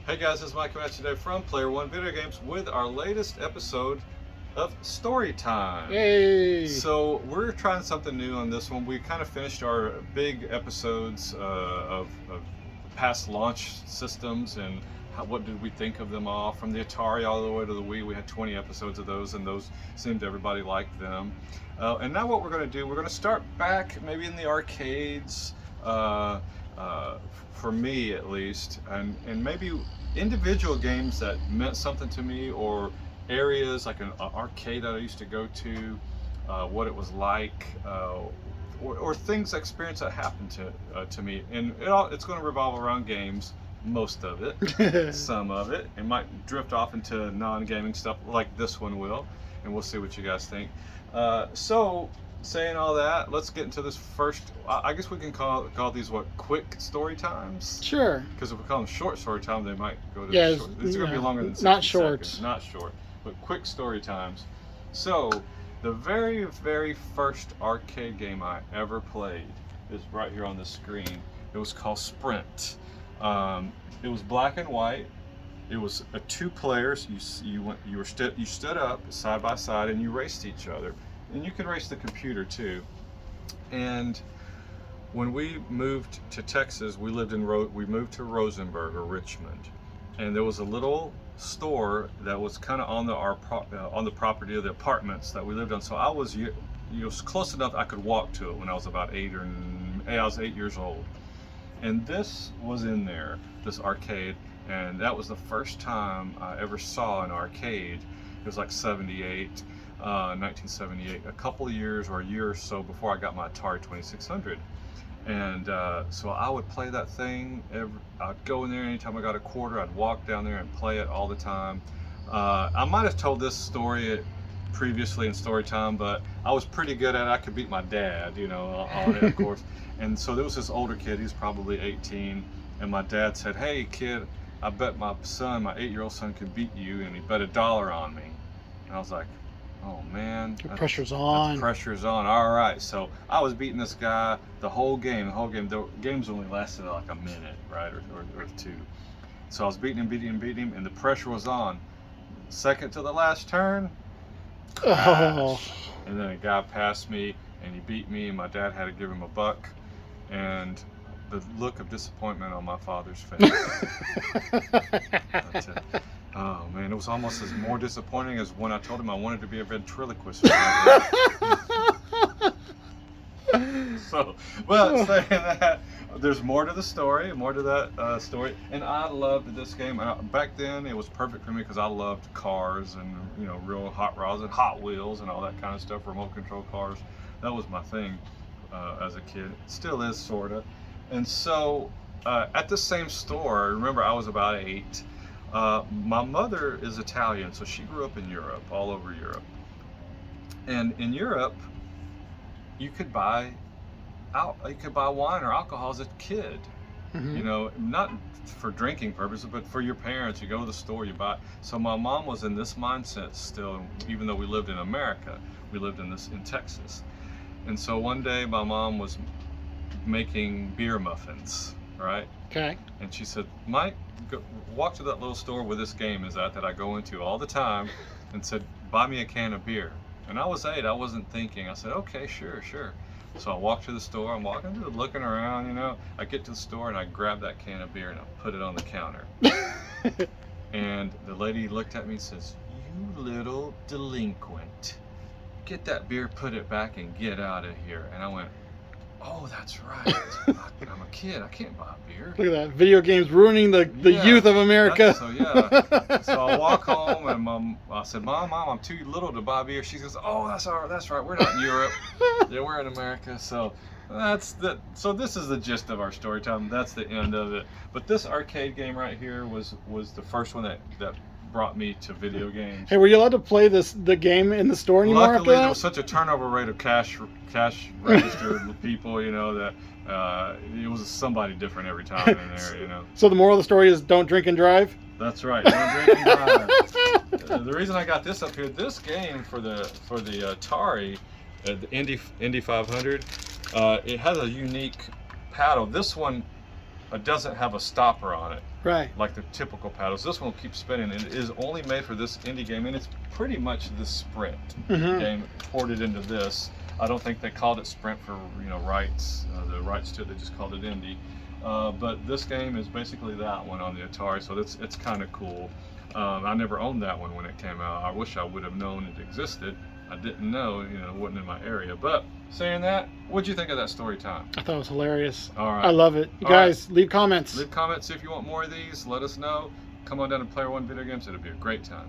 Hey guys, this is Mike coming at you today from Player1 Video Games with our latest episode of Storytime. Yay! So we're trying something new on this one. We kind of finished our big episodes of past launch systems and what did we think of them all, from the Atari all the way to the Wii. We had 20 episodes of those, and those seemed everybody liked them. And now what we're going to do, we're going to start back maybe in the arcades, for me at least, and maybe individual games that meant something to me, or areas like an arcade that I used to go to, what it was like, or things, experience that happened to me. And it's going to revolve around games, most of it. Some of it. It might drift off into non-gaming stuff like this one will, and we'll see what you guys think. So, saying all that, let's get into this first. I guess we can call these what, quick story times? Sure. Because if we call them short story time, they might go to short. It's going to be longer than 60 not short. seconds. Not short, but quick story times. So, the very, very first arcade game I ever played is right here on the screen. It was called Sprint. It was black and white. It was two players. You stood up side by side and you raced each other. And you could race the computer too. And when we moved to Texas, we moved to Rosenberg or Richmond, and there was a little store that was kind of on the property of the apartments that we lived on. So I was close enough I could walk to it when I was about 8 years old. And this was in there, this arcade, and that was the first time I ever saw an arcade. It was like 1978, a couple of years or a year or so before I got my Atari 2600. And so I would play that thing. I'd go in there anytime I got a quarter. I'd walk down there and play it all the time. I might have told this story previously in Storytime, but I was pretty good at it. I could beat my dad, on it, of course. And so there was this older kid, he was probably 18, and my dad said, "Hey kid, I bet my 8-year-old son can beat you," and he bet $1 on me. And I was like, oh man, the pressure's on. The pressure's on. All right, so I was beating this guy the whole game. The games only lasted like a minute, right, or two. So I was beating him, and the pressure was on. Second to the last turn, crash. And then a guy passed me, and he beat me, and my dad had to give him $1. And the look of disappointment on my father's face. Oh man, it was almost as more disappointing as when I told him I wanted to be a ventriloquist. So, well, saying that, there's more to the story, more to that story, and I loved this game. Back then, it was perfect for me because I loved cars and real hot rods and Hot Wheels and all that kind of stuff, remote control cars. That was my thing as a kid. It still is, sorta. And so, at the same store, remember I was about 8. My mother is Italian, so she grew up in Europe, all over Europe. And in Europe, you could buy wine or alcohol as a kid. Mm-hmm. Not for drinking purposes, but for your parents. You go to the store, you buy. So my mom was in this mindset still, even though we lived in America. We lived in Texas. And so one day my mom was making beer muffins, right? Okay. And she said, "Mike, walk to that little store where this game is at that I go into all the time," and said, "Buy me a can of beer." And I was 8, I wasn't thinking. I said, "Okay, sure." So I walked to the store, I'm walking, looking around, I get to the store and I grab that can of beer and I put it on the counter. And the lady looked at me and says, "You little delinquent. Get that beer, put it back, and get out of here." And I went, "Oh, that's right. I'm a kid. I can't buy beer." Look at that. Video games ruining the youth of America. So I walk home and I said, Mom, I'm too little to buy beer. She goes, "Oh, that's right. We're not in Europe. Yeah, we're in America." So so this is the gist of our story time. That's the end of it. But this arcade game right here was the first one that brought me to video games. Hey, were you allowed to play the game in the store anymore? Luckily, there was such a turnover rate of cash register people, that it was somebody different every time in there, So the moral of the story is don't drink and drive? That's right, don't drink and drive. The reason I got this up here, this game for the Atari, the Indy 500, it has a unique paddle. This one it doesn't have a stopper on it Right. like the typical paddles. This one will keep spinning, and it is only made for this indie game, and it's pretty much the Sprint game ported into this. I don't think they called it Sprint for rights, the rights to it. They just called it indie. But this game is basically that one on the Atari, so it's kind of cool. I never owned that one when it came out. I wish I would have known it existed. I didn't know, it wasn't in my area. But saying that, what'd you think of that story time? I thought it was hilarious. All right. I love it. You All guys, leave comments. Leave comments if you want more of these. Let us know. Come on down to Player One Video Games. It'll be a great time.